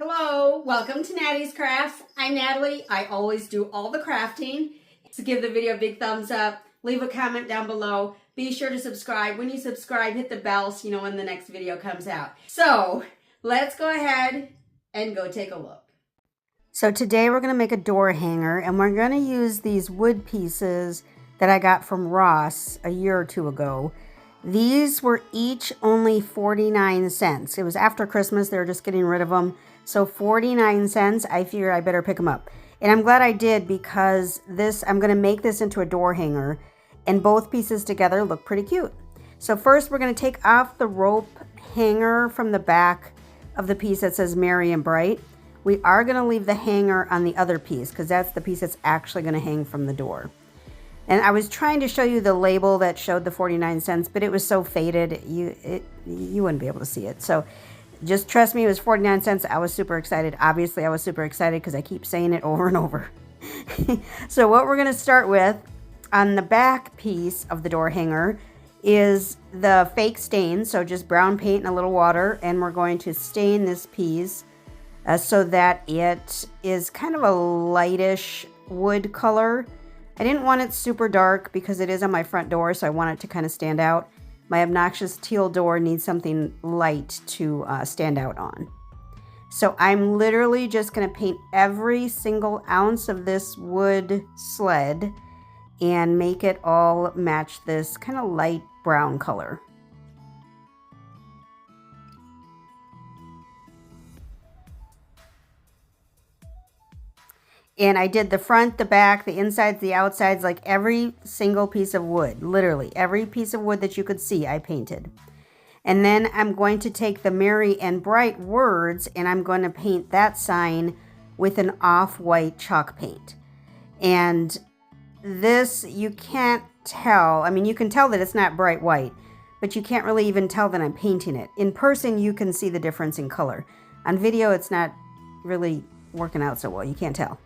Hello, welcome to Natty's Crafts. I'm Natalie. I always do all the crafting. So give the video a big thumbs up. Leave a comment down below. Be sure to subscribe. When you subscribe, hit the bell so you know when the next video comes out. So let's go ahead and go take a look. So today we're going to make a door hanger, and we're going to use these wood pieces that I got from Ross a year or two ago. These were each only 49 cents. It was after Christmas. They were just getting rid of them. So 49 cents, I figured I better pick them up. And I'm glad I did, because I'm going to make this into a door hanger, and both pieces together look pretty cute. So first we're going to take off the rope hanger from the back of the piece that says Merry and Bright. We are going to leave the hanger on the other piece, because that's the piece that's actually going to hang from the door. And I was trying to show you the label that showed the 49 cents, but it was so faded, you wouldn't be able to see it. So just trust me, it was 49 cents. I was super excited. Obviously, I was super excited because I keep saying it over and over. So what we're going to start with on the back piece of the door hanger is the fake stain. So just brown paint and a little water. And we're going to stain this piece so that it is kind of a lightish wood color. I didn't want it super dark because it is on my front door, so I want it to kind of stand out. My obnoxious teal door needs something light to stand out on. So I'm literally just going to paint every single ounce of this wood sled and make it all match this kind of light brown color. And I did the front, the back, the insides, the outsides, like every single piece of wood. Literally, every piece of wood that you could see, I painted. And then I'm going to take the Merry and Bright words, and I'm going to paint that sign with an off-white chalk paint. And this, you can't tell. I mean, you can tell that it's not bright white, but you can't really even tell that I'm painting it. In person, you can see the difference in color. On video, it's not really working out so well. You can't tell.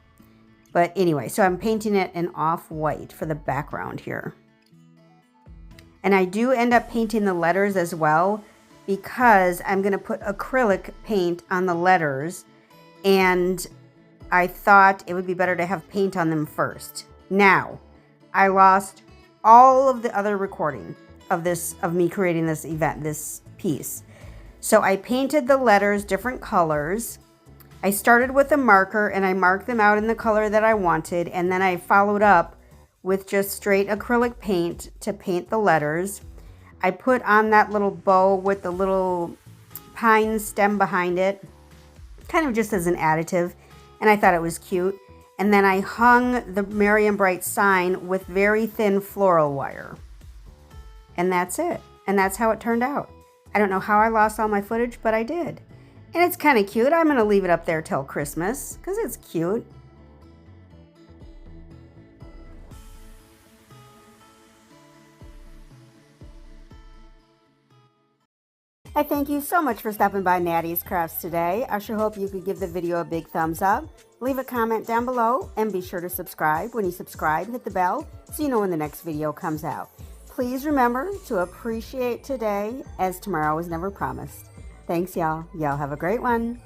But anyway, so I'm painting it in off-white for the background here. And I do end up painting the letters as well, because I'm going to put acrylic paint on the letters. And I thought it would be better to have paint on them first. Now, I lost all of the other recording of me creating this event, this piece. So I painted the letters different colors. I started with a marker and I marked them out in the color that I wanted, and then I followed up with just straight acrylic paint to paint the letters. I put on that little bow with the little pine stem behind it, kind of just as an additive, and I thought it was cute. And then I hung the Merry and Bright sign with very thin floral wire. And that's it. And that's how it turned out. I don't know how I lost all my footage, but I did. And it's kind of cute. I'm going to leave it up there till Christmas because it's cute. I thank you so much for stopping by Natty's Crafts today. I sure hope you could give the video a big thumbs up. Leave a comment down below and be sure to subscribe. When you subscribe, hit the bell so you know when the next video comes out. Please remember to appreciate today, as tomorrow is never promised. Thanks, y'all. Y'all have a great one.